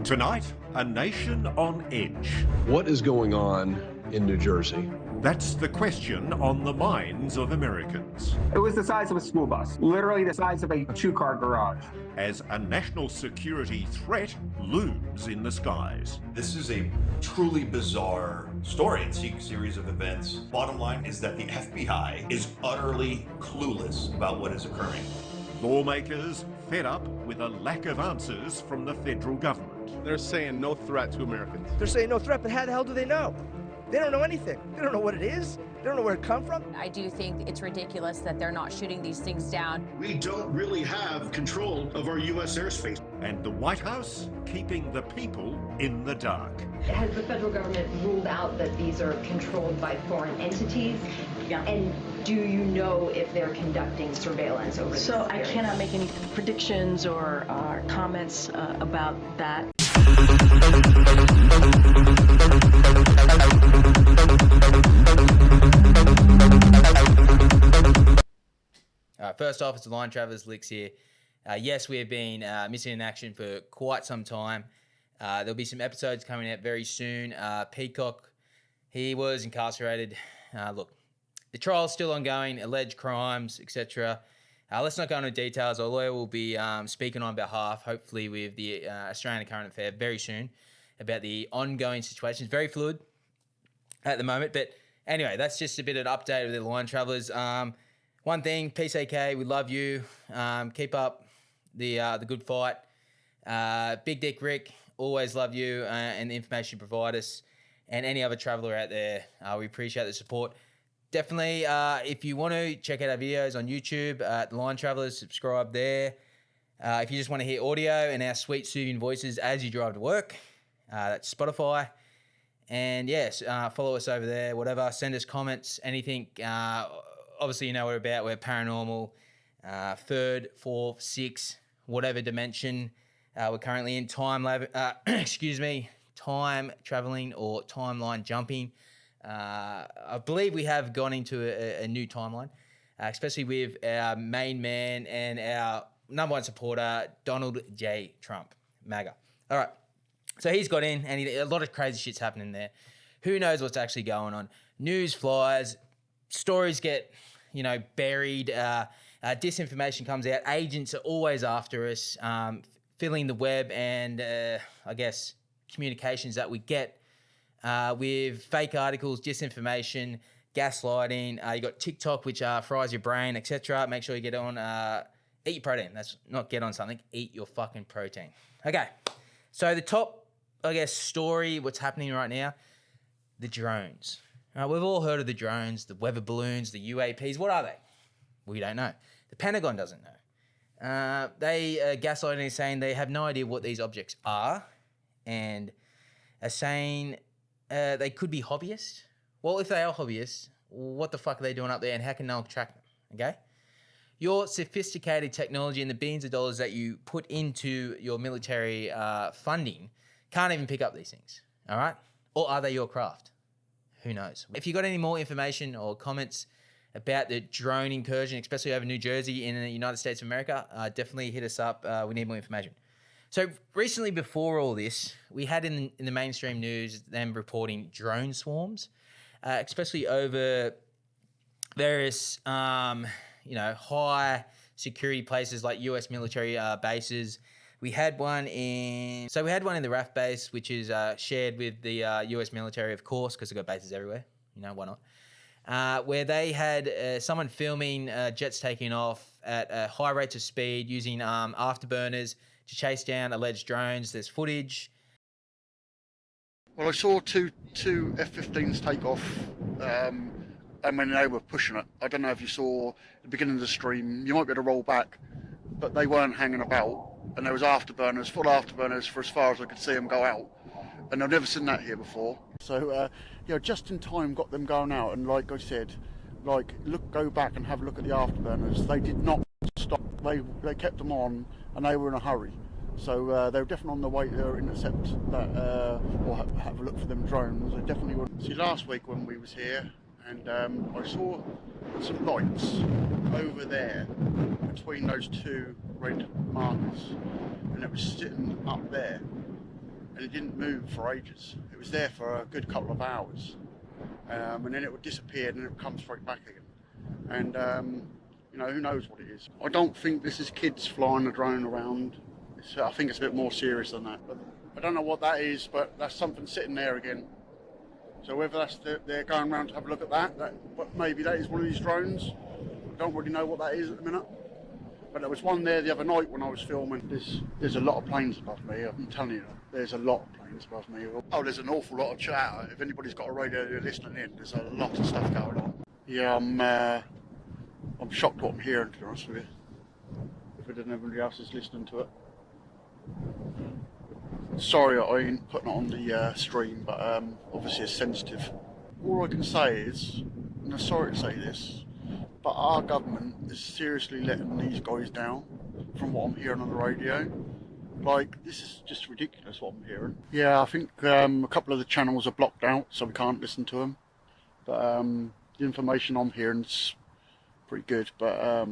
Tonight, a nation on edge. What is going on in New Jersey? That's the question on the minds of Americans. It was the size of a school bus, literally the size of a two-car garage. As a national security threat looms in the skies. This is a truly bizarre story and series of events. Bottom line is that the FBI is utterly clueless about what is occurring. Lawmakers fed up with a lack of answers from the federal government. They're saying no threat to Americans. They're saying no threat, but how the hell do they know? They don't know anything. They don't know what it is. They don't know where it come from. I do think it's ridiculous that they're not shooting these things down. We don't really have control of our U.S. airspace. And the White House keeping the people in the dark. Has the federal government ruled out that these are controlled by foreign entities? Yeah. And do you know if they're conducting surveillance over this? So I cannot make any predictions or comments about that. First off, it's the Line Travelers, Licks here. Yes, we have been missing in action for quite some time. There'll be some episodes coming out very soon. Peacock, he was incarcerated. Look, the trial's still ongoing, alleged crimes, etc. Let's not go into details. Our lawyer will be speaking on behalf, hopefully with the Australian Current Affair very soon, about the ongoing situation. It's very fluid at the moment. But anyway, that's just a bit of an update of the Line Travelers. One thing, PCK, we love you. Keep up the good fight. Big Dick Rick, always love you and the information you provide us. And any other traveller out there, we appreciate the support. Definitely, if you want to check out our videos on YouTube, The Line Travelers, subscribe there. If you just want to hear audio and our sweet, soothing voices as you drive to work, that's Spotify. And yes, follow us over there, whatever. Send us comments, anything. Obviously, you know what we're about. We're paranormal, third, fourth, sixth, whatever dimension. We're currently in time traveling or timeline jumping. I believe we have gone into a new timeline, especially with our main man and our number one supporter, Donald J. Trump, MAGA. All right. So he's got in, and a lot of crazy shit's happening there. Who knows what's actually going on? News flies, stories get, buried, disinformation comes out. Agents are always after us, filling the web and, I guess, communications that we get with fake articles, disinformation, gaslighting. You got TikTok, which fries your brain, etc. Make sure you get on, eat your protein. That's not get on something, eat your fucking protein. Okay, so the top, I guess, story, what's happening right now, the drones. We've all heard of the drones, the weather balloons, the UAPs. What are they? We don't know. The Pentagon doesn't know. They gaslighting is saying they have no idea what these objects are and are saying they could be hobbyists. Well, if they are hobbyists, what the fuck are they doing up there and how can no one track them, okay? Your sophisticated technology and the billions of dollars that you put into your military funding can't even pick up these things, all right? Or are they your craft? Who knows? If you got any more information or comments about the drone incursion, especially over New Jersey in the United States of America, definitely hit us up. We need more information. So recently, before all this, we had in the mainstream news them reporting drone swarms, especially over various, high security places like U.S. military bases. We had one in the RAF base, which is shared with the US military, of course, because they've got bases everywhere. Why not? Where they had someone filming jets taking off at high rates of speed using afterburners to chase down alleged drones. There's footage. Well, I saw two F-15s take off, and when they were pushing it, I don't know if you saw the beginning of the stream. You might be able to roll back, but they weren't hanging about. And there was afterburners, full afterburners for as far as I could see them go out. And I've never seen that here before. So, just in time got them going out. And like I said, go back and have a look at the afterburners. They did not stop. They kept them on and they were in a hurry. So they were definitely on the way to intercept that, or have a look for them drones. They definitely were. See, last week when we was here, and I saw some lights over there between those two red markers, and it was sitting up there. and it didn't move for ages. It was there for a good couple of hours, and then it would disappear and then it would come straight back again. And you know, who knows what it is. I don't think this is kids flying a drone around. I think it's a bit more serious than that. But I don't know what that is, but that's something sitting there again. So whether that's they're going around to have a look at that, but maybe that is one of these drones. I don't really know what that is at the minute. But there was one there the other night when I was filming. There's a lot of planes above me, I'm telling you. There's a lot of planes above me. Oh, there's an awful lot of chatter. If anybody's got a radio they're listening in, there's a lot of stuff going on. Yeah, I'm shocked what I'm hearing, to be honest with you. If anybody else is listening to it. Sorry I ain't putting it on the stream, but obviously it's sensitive. All I can say is, and I'm sorry to say this, but our government is seriously letting these guys down from what I'm hearing on the radio. Like, this is just ridiculous what I'm hearing. Yeah, I think a couple of the channels are blocked out, so we can't listen to them. But the information I'm hearing is pretty good. But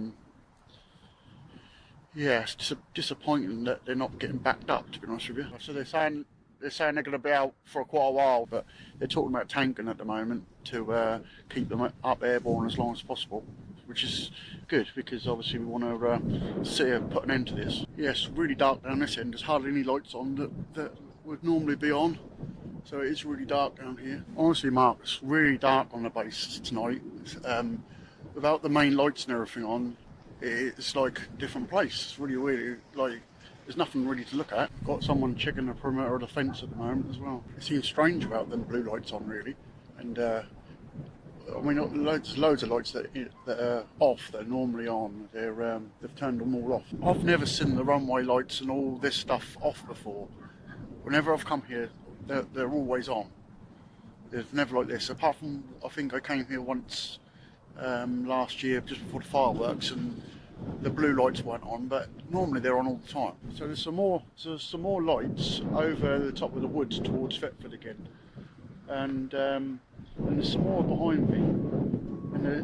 yeah, it's disappointing that they're not getting backed up, to be honest with you. So they're saying they're going to be out for quite a while, but they're talking about tanking at the moment to keep them up airborne as long as possible, which is good because obviously we want to see her put an end to this. Yes, really dark down this end. There's hardly any lights on that would normally be on, so it is really dark down here. Honestly, Mark, it's really dark on the base tonight. Without the main lights and everything on, it's like a different place. It's really weird. Like, there's nothing really to look at. Got someone checking the perimeter of the fence at the moment as well. It seems strange about them blue lights on, really. And I mean, loads of lights that are off that are normally on. They've turned them all off. I've never seen the runway lights and all this stuff off before. Whenever I've come here, they're always on. There's never like this. Apart from, I think I came here once last year just before the fireworks, and the blue lights weren't on, but normally they're on all the time. So there's some more lights over the top of the woods towards Thetford again, and there's some more behind me,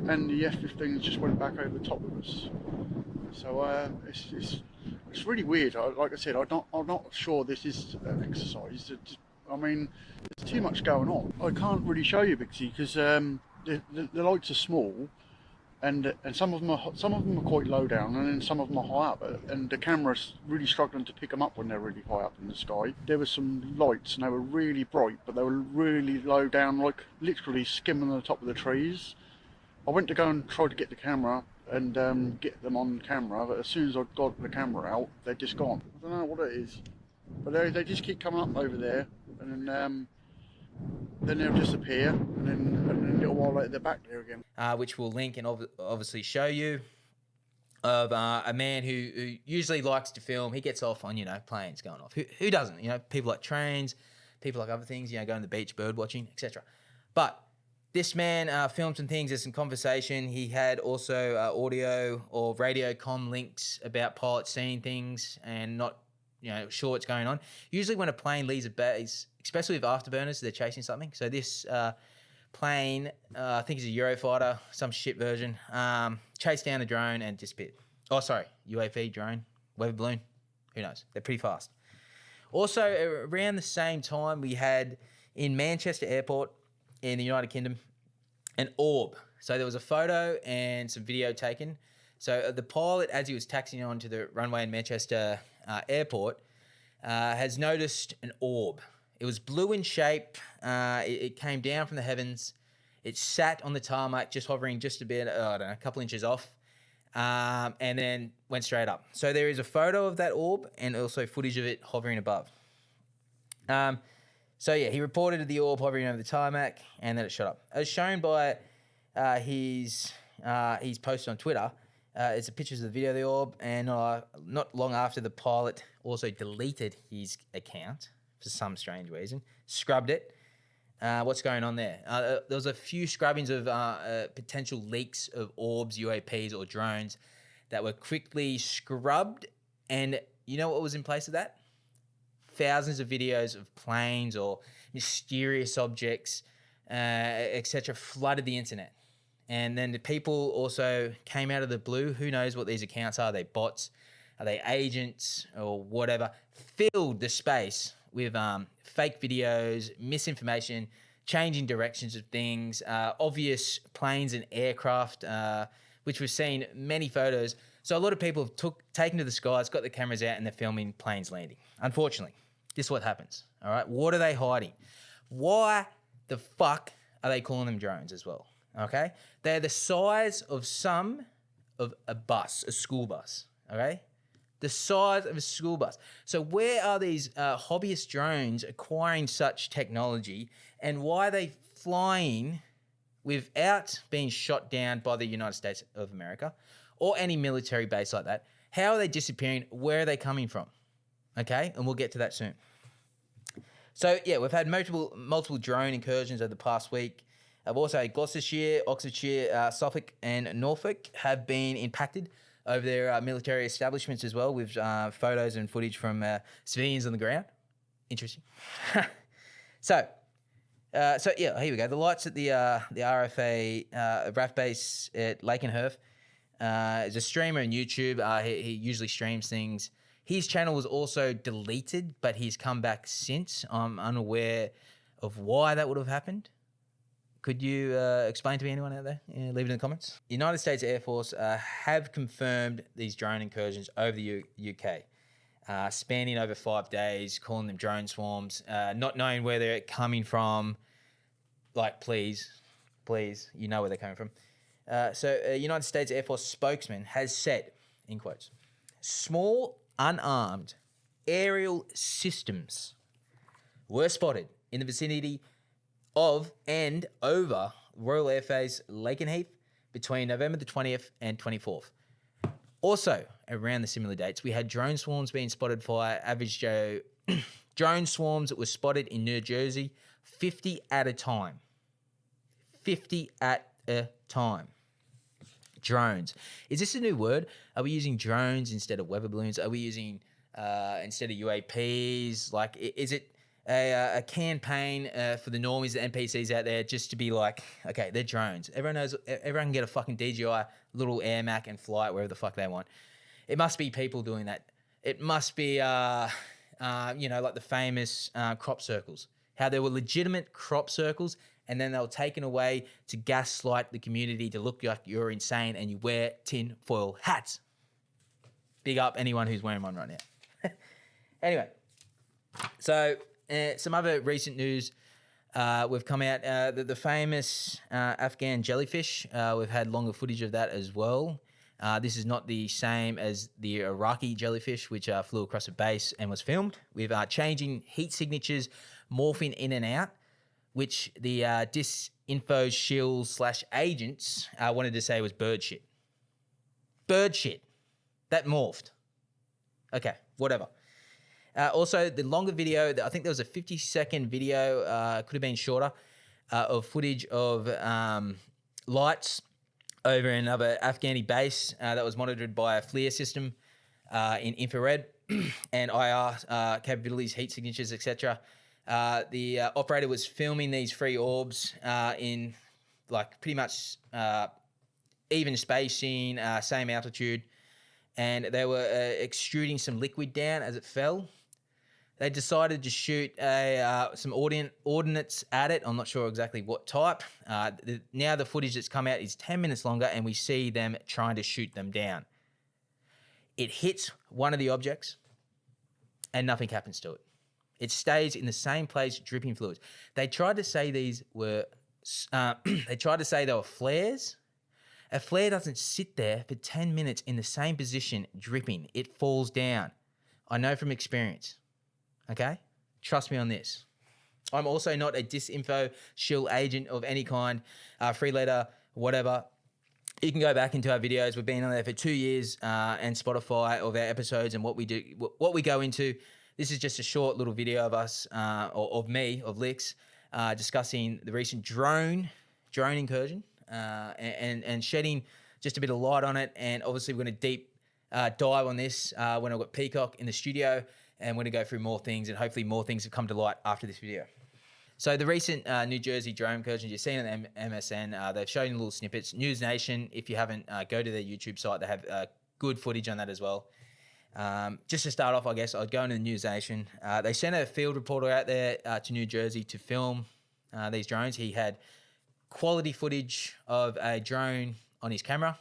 and the F-15s just went back over the top of us. So it's really weird. Like I said, I'm not sure this is an exercise. I mean, there's too much going on. I can't really show you because the lights are small, and some of them are quite low down, and then some of them are high up, and the camera's really struggling to pick them up when they're really high up in the sky. There were some lights, and they were really bright, but they were really low down, like literally skimming the top of the trees. I went to go and try to get the camera and get them on camera, but as soon as I got the camera out, they're just gone. I don't know what it is, but they just keep coming up over there, and then they'll disappear, and then a little while later they're back there again. Which we'll link and obviously show you of a man who usually likes to film. He gets off on, planes going off. Who doesn't? People like trains, people like other things, going to the beach, bird watching, etc. But this man filmed some things. There's some conversation. He had also audio or radio comm links about pilots seeing things and not sure what's going on. Usually when a plane leaves a base, especially with afterburners, they're chasing something. So this plane, I think it's a Eurofighter, some ship version, chased down a drone and disappeared. Oh, sorry, UAV, drone, weather balloon, who knows? They're pretty fast. Also, around the same time, we had in Manchester Airport in the United Kingdom an orb. So there was a photo and some video taken. So the pilot, as he was taxiing onto the runway in Manchester Airport, has noticed an orb. It was blue in shape. It came down from the heavens. It sat on the tarmac, just hovering just a bit, a couple inches off, and then went straight up. So there is a photo of that orb and also footage of it hovering above. So yeah, he reported the orb hovering over the tarmac and then it shot up. As shown by his post on Twitter, it's a pictures of the video of the orb, and not long after, the pilot also deleted his account for some strange reason, scrubbed it. What's going on there? There was a few scrubbings of potential leaks of orbs, UAPs, or drones that were quickly scrubbed, and you know what was in place of that? Thousands of videos of planes or mysterious objects, etc., flooded the internet. And then the people also came out of the blue. Who knows what these accounts are? Are they bots? Are they agents or whatever? Filled the space with fake videos, misinformation, changing directions of things, obvious planes and aircraft, which we've seen many photos. So a lot of people have taken to the skies, got the cameras out, and they're filming planes landing. Unfortunately, this is what happens. All right, what are they hiding? Why the fuck are they calling them drones as well? Okay, they're the size of a bus, a school bus. Okay, the size of a school bus. So where are these hobbyist drones acquiring such technology, and why are they flying without being shot down by the United States of America or any military base like that? How are they disappearing? Where are they coming from? Okay, and we'll get to that soon. So yeah, we've had multiple drone incursions over the past week. I've also had Gloucestershire, Oxfordshire, Suffolk, and Norfolk have been impacted over their military establishments as well, with photos and footage from civilians on the ground. Interesting. So yeah, here we go. The lights at the RFA RAF base at Lakenheath is a streamer on YouTube. He usually streams things. His channel was also deleted, but he's come back since. I'm unaware of why that would have happened. Could you explain to me, anyone out there? Yeah, leave it in the comments. The United States Air Force have confirmed these drone incursions over the UK, spanning over 5 days, calling them drone swarms, not knowing where they're coming from. Like, please, you know where they're coming from. So a United States Air Force spokesman has said, in quotes, small, unarmed aerial systems were spotted in the vicinity of and over Royal Air Base Lakenheath between November the 20th and 24th. Also, around the similar dates, we had drone swarms being spotted via Average Joe. Drone swarms that were spotted in New Jersey, 50 at a time. 50 at a time. Drones. Is this a new word? Are we using drones instead of weather balloons? Are we using instead of UAPs? Like, is it a campaign for the normies, the NPCs out there, just to be like, okay, they're drones. Everyone knows. Everyone can get a fucking DJI little Air Mac and fly it wherever the fuck they want. It must be people doing that. It must be, like the famous crop circles. How there were legitimate crop circles, and then they were taken away to gaslight the community to look like you're insane and you wear tin foil hats. Big up anyone who's wearing one right now. Anyway, so some other recent news. We've come out, the famous Afghan jellyfish. We've had longer footage of that as well. This is not the same as the Iraqi jellyfish, which flew across a base and was filmed with changing heat signatures, morphing in and out, which the disinfo shills / agents wanted to say was bird shit. Bird shit. That morphed. Okay, whatever. Also, the longer video, I think there was a 50-second video, could have been shorter, of footage of lights over another Afghani base that was monitored by a FLIR system in infrared and IR capabilities, heat signatures, etc. The operator was filming these three orbs in pretty much even spacing, same altitude, and they were extruding some liquid down as it fell. They decided to shoot some ordnance at it. I'm not sure exactly what type. Now the footage that's come out is 10 minutes longer, and we see them trying to shoot them down. It hits one of the objects, and nothing happens to it. It stays in the same place, dripping fluids. They tried to say these were. They tried to say they were flares. A flare doesn't sit there for 10 minutes in the same position, dripping. It falls down. I know from experience. Okay? Trust me on this. I'm also not a disinfo shill agent of any kind, free letter, whatever. You can go back into our videos. We've been on there for 2 years, and Spotify of our episodes and what we do, what we go into. This is just a short little video of us, or of me, of Licks, discussing the recent drone incursion, and shedding just a bit of light on it. And obviously we're going to deep dive on this when I've got Peacock in the studio, and we're going to go through more things, and hopefully more things have come to light after this video. So the recent New Jersey drone incursions, you've seen on MSN, they've shown little snippets. News Nation, if you haven't, go to their YouTube site. They have good footage on that as well. Just to start off, I guess, I'd go into the News Nation. They sent a field reporter out there to New Jersey to film these drones. He had quality footage of a drone on his camera.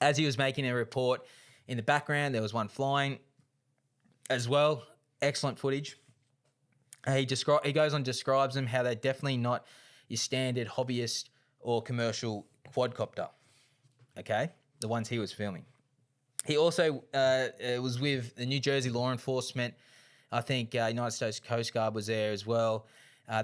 As he was making a report, in the background, there was one flying as well. Excellent footage. He goes on and describes them, how they're definitely not your standard hobbyist or commercial quadcopter, okay? The ones he was filming. He also was with the New Jersey law enforcement. I think United States Coast Guard was there as well.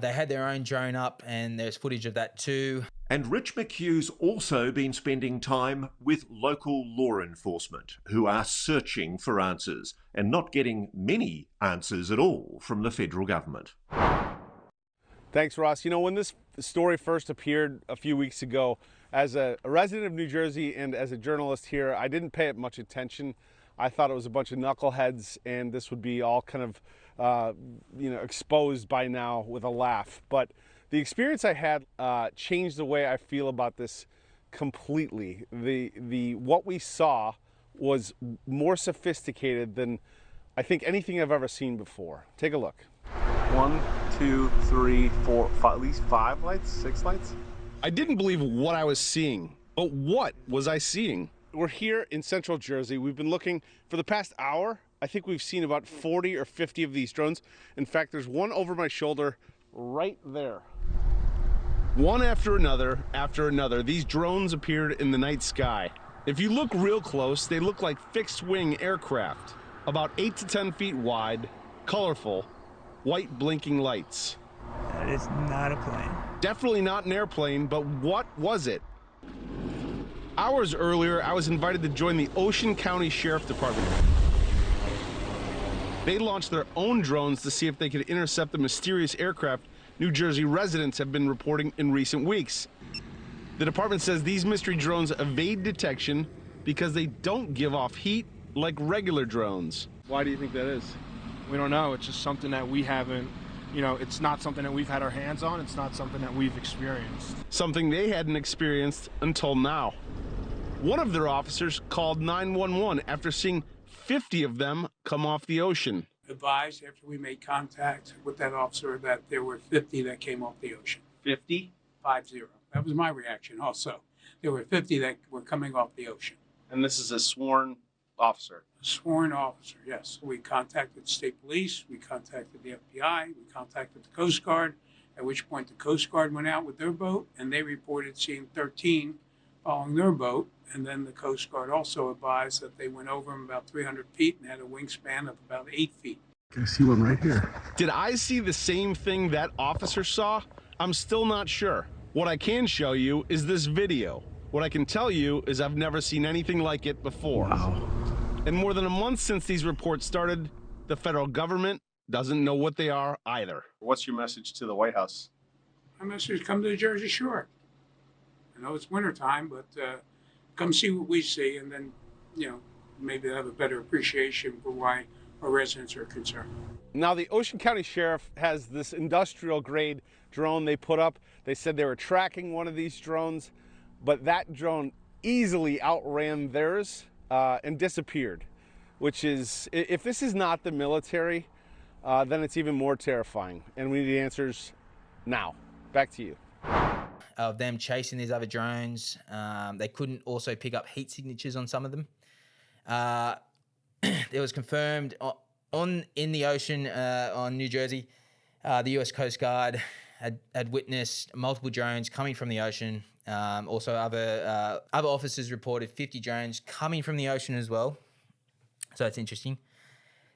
They had their own drone up, and there's footage of that too. And Rich McHugh's also been spending time with local law enforcement who are searching for answers and not getting many answers at all from the federal government. Thanks, Ross. You know, when this story first appeared a few weeks ago, as a resident of New Jersey and as a journalist here, I didn't pay it much attention. I thought it was a bunch of knuckleheads and this would be all kind of, exposed by now with a laugh. But the experience I had changed the way I feel about this completely. What we saw was more sophisticated than I think anything I've ever seen before. Take a look. 1, 2, 3, 4, 5, at least 5 lights, 6 lights. I didn't believe what I was seeing, but what was I seeing? We're here in central Jersey. We've been looking for the past hour. I think we've seen about 40 or 50 of these drones. In fact, there's one over my shoulder right there. One after another, these drones appeared in the night sky. If you look real close, they look like fixed-wing aircraft, about 8 to 10 feet wide, colorful, white blinking lights. That is not a plane. Definitely not an airplane, but what was it? Hours earlier, I was invited to join the Ocean County Sheriff Department. They launched their own drones to see if they could intercept the mysterious aircraft New Jersey residents have been reporting in recent weeks. The department says these mystery drones evade detection because they don't give off heat like regular drones. Why do you think that is? We don't know. It's just something that we haven't, it's not something that we've had our hands on. It's not something that we've experienced. Something they hadn't experienced until now. One of their officers called 911 after seeing 50 of them come off the ocean. Advised after we made contact with that officer that there were 50 that came off the ocean. 50? 50. That was my reaction also. There were 50 that were coming off the ocean. And this is a sworn officer? A sworn officer, yes. We contacted state police, we contacted the FBI, we contacted the Coast Guard, at which point the Coast Guard went out with their boat and they reported seeing 13 following their boat. And then the Coast Guard also advised that they went over them about 300 feet and had a wingspan of about 8 feet. I see one right here. Did I see the same thing that officer saw? I'm still not sure. What I can show you is this video. What I can tell you is I've never seen anything like it before. Wow. And more than a month since these reports started, the federal government doesn't know what they are either. What's your message to the White House? My message: come to the Jersey Shore. I know it's wintertime, but come see what we see, and then, maybe have a better appreciation for why our residents are concerned. Now, the Ocean County Sheriff has this industrial-grade drone they put up. They said they were tracking one of these drones, but that drone easily outran theirs and disappeared, which is, if this is not the military, then it's even more terrifying, and we need answers now. Back to you. Of them chasing these other drones. They couldn't also pick up heat signatures on some of them. It was confirmed in the ocean on New Jersey, the US Coast Guard had witnessed multiple drones coming from the ocean. Also, other officers reported 50 drones coming from the ocean as well. So it's interesting.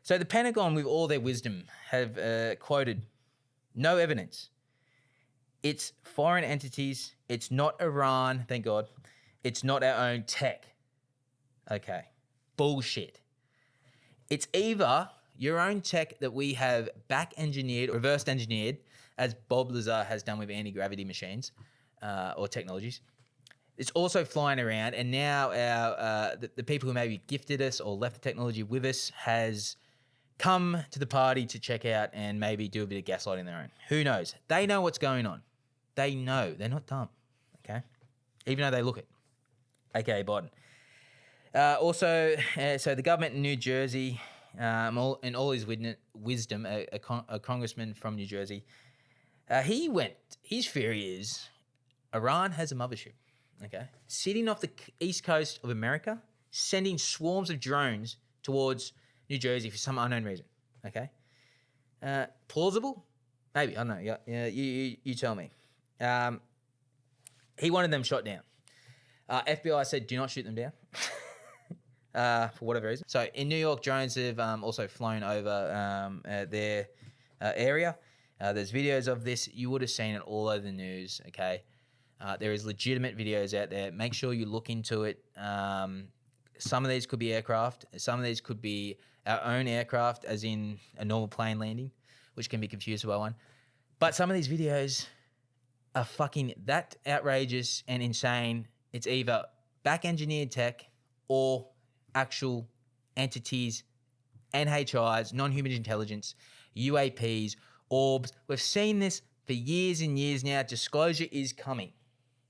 So the Pentagon, with all their wisdom, have quoted, no evidence. It's foreign entities. It's not Iran, thank God. It's not our own tech. Okay. Bullshit. It's either your own tech that we have back-engineered, reverse engineered, as Bob Lazar has done with anti-gravity machines or technologies. It's also flying around, and now the people who maybe gifted us or left the technology with us has come to the party to check out and maybe do a bit of gaslighting their own. Who knows? They know what's going on. They know. They're not dumb, okay? Even though they look it. AKA Biden. So the government in New Jersey, in all his wisdom, a congressman from New Jersey, his theory is Iran has a mothership, okay, sitting off the east coast of America, sending swarms of drones towards New Jersey for some unknown reason, okay? Plausible? Maybe, I don't know. Yeah, you tell me. He wanted them shot down. FBI said, do not shoot them down. For whatever reason. So in New York, drones have also flown over their area. There's videos of this. You would have seen it all over the news, okay? There is legitimate videos out there. Make sure you look into it. Some of these could be aircraft. Some of these could be our own aircraft, as in a normal plane landing, which can be confused by one. But some of these videos are fucking that outrageous and insane. It's either back-engineered tech or actual entities, NHIs, non-human intelligence, UAPs, orbs. We've seen this for years and years now. Disclosure is coming.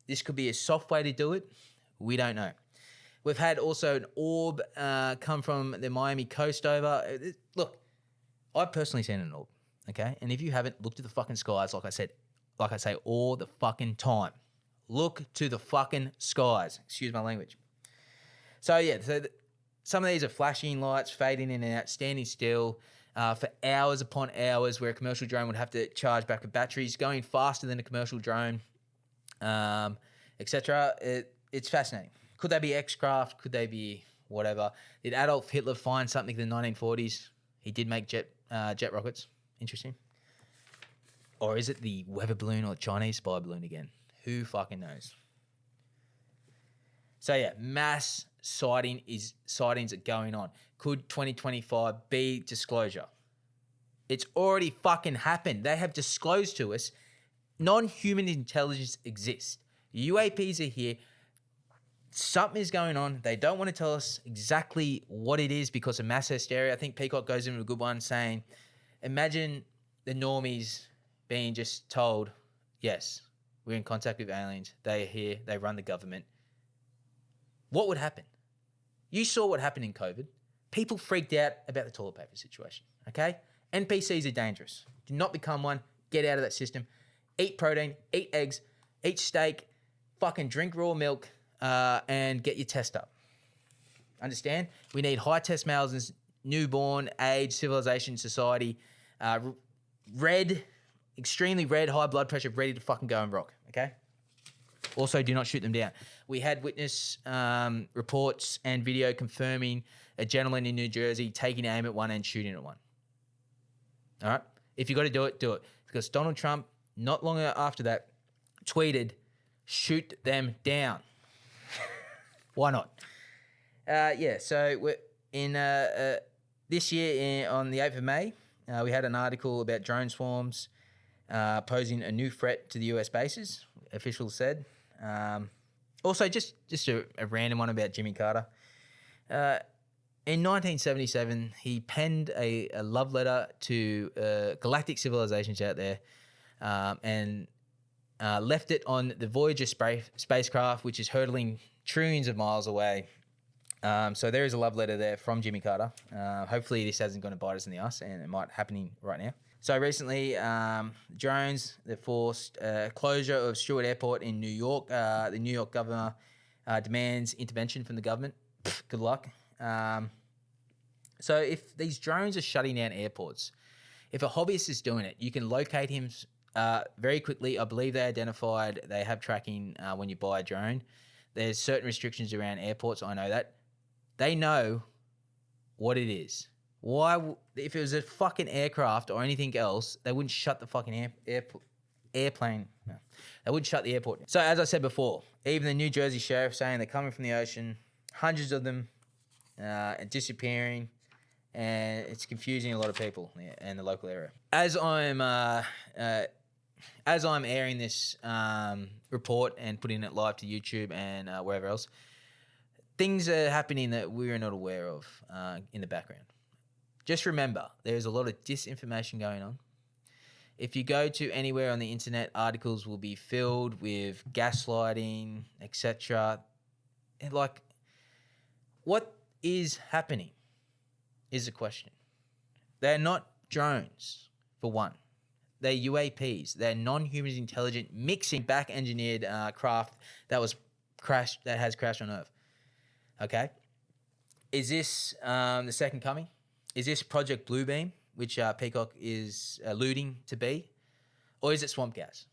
This could be a soft way to do it. We don't know. We've had also an orb come from the Miami coast over. Look, I've personally seen an orb, okay? And if you haven't, look to the fucking skies, like I say all the fucking time. Look to the fucking skies. Excuse my language. So yeah, some of these are flashing lights, fading in and out, standing still for hours upon hours, where a commercial drone would have to charge back with batteries, going faster than a commercial drone, etc. It's fascinating. Could they be X-craft? Could they be whatever? Did Adolf Hitler find something in the 1940s? He did make jet rockets. Interesting. Or is it the weather balloon or Chinese spy balloon again? Who fucking knows? So yeah, mass sightings are going on. Could 2025 be disclosure? It's already fucking happened. They have disclosed to us non-human intelligence exists. UAPs are here. Something is going on. They don't want to tell us exactly what it is because of mass hysteria. I think Peacock goes into a good one saying, imagine the normies being just told, yes, we're in contact with aliens. They are here. They run the government. What would happen? You saw what happened in COVID. People freaked out about the toilet paper situation, okay? NPCs are dangerous. Do not become one. Get out of that system. Eat protein, eat eggs, eat steak, fucking drink raw milk, and get your test up. Understand? We need high test males in newborn age, civilization, society, extremely red, high blood pressure, ready to fucking go and rock, okay? Also, do not shoot them down. We had witness reports and video confirming a gentleman in New Jersey taking aim at one and shooting at one. All right? If you got to do it, do it. Because Donald Trump, not long after that, tweeted, shoot them down. Why not? So we're in this year on the 8th of May, we had an article about drone swarms posing a new threat to the US bases, officials said. Also, just a random one about Jimmy Carter. In 1977, he penned a love letter to galactic civilizations out there and left it on the Voyager spacecraft, which is hurtling trillions of miles away. So there is a love letter there from Jimmy Carter. Hopefully this isn't going to bite us in the ass, and it might happening right now. So recently, drones, they forced closure of Stewart Airport in New York. The New York governor demands intervention from the government. Good luck. So if these drones are shutting down airports, if a hobbyist is doing it, you can locate him very quickly. I believe they have tracking when you buy a drone. There's certain restrictions around airports. I know that. They know what it is. Why, if it was a fucking aircraft or anything else, they wouldn't shut the fucking airplane. No, they wouldn't shut the airport. So as I said before, even the New Jersey sheriff saying they're coming from the ocean, hundreds of them disappearing, and it's confusing a lot of people in the local area. As I'm airing this report and putting it live to YouTube and wherever else, things are happening that we're not aware of in the background. Just remember, there's a lot of disinformation going on. If you go to anywhere on the internet, articles will be filled with gaslighting, etc. What is happening is the question. They're not drones, for one. They're UAPs. They're non-human intelligent mixing back-engineered craft that has crashed on Earth. Okay? Is this the second coming? Is this Project Bluebeam, which Peacock is alluding to be? Or is it swamp gas?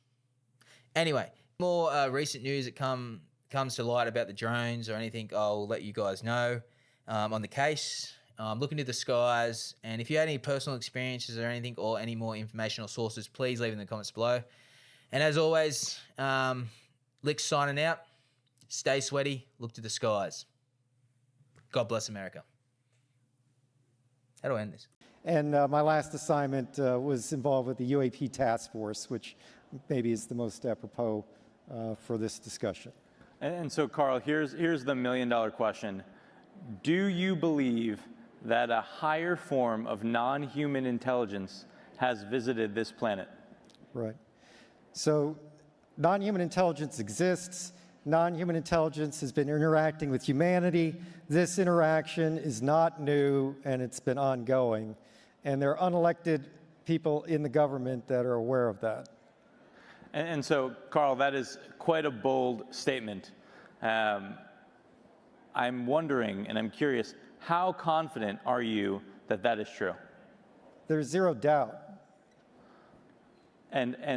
Anyway, more recent news that comes to light about the drones or anything, I'll let you guys know on the case. Look into the skies, and if you had any personal experiences or anything or any more informational sources, please leave in the comments below. And as always, Licks signing out. Stay sweaty, look to the skies. God bless America. How do I end this? And my last assignment was involved with the UAP task force, which maybe is the most apropos for this discussion. And so, Carl, here's the million-dollar question. Do you believe that a higher form of non-human intelligence has visited this planet? Right. So non-human intelligence exists. Non-human intelligence has been interacting with humanity. This interaction is not new, and it's been ongoing. And there are unelected people in the government that are aware of that. And so, Carl, that is quite a bold statement. I'm wondering, and I'm curious, how confident are you that that is true? There's zero doubt. And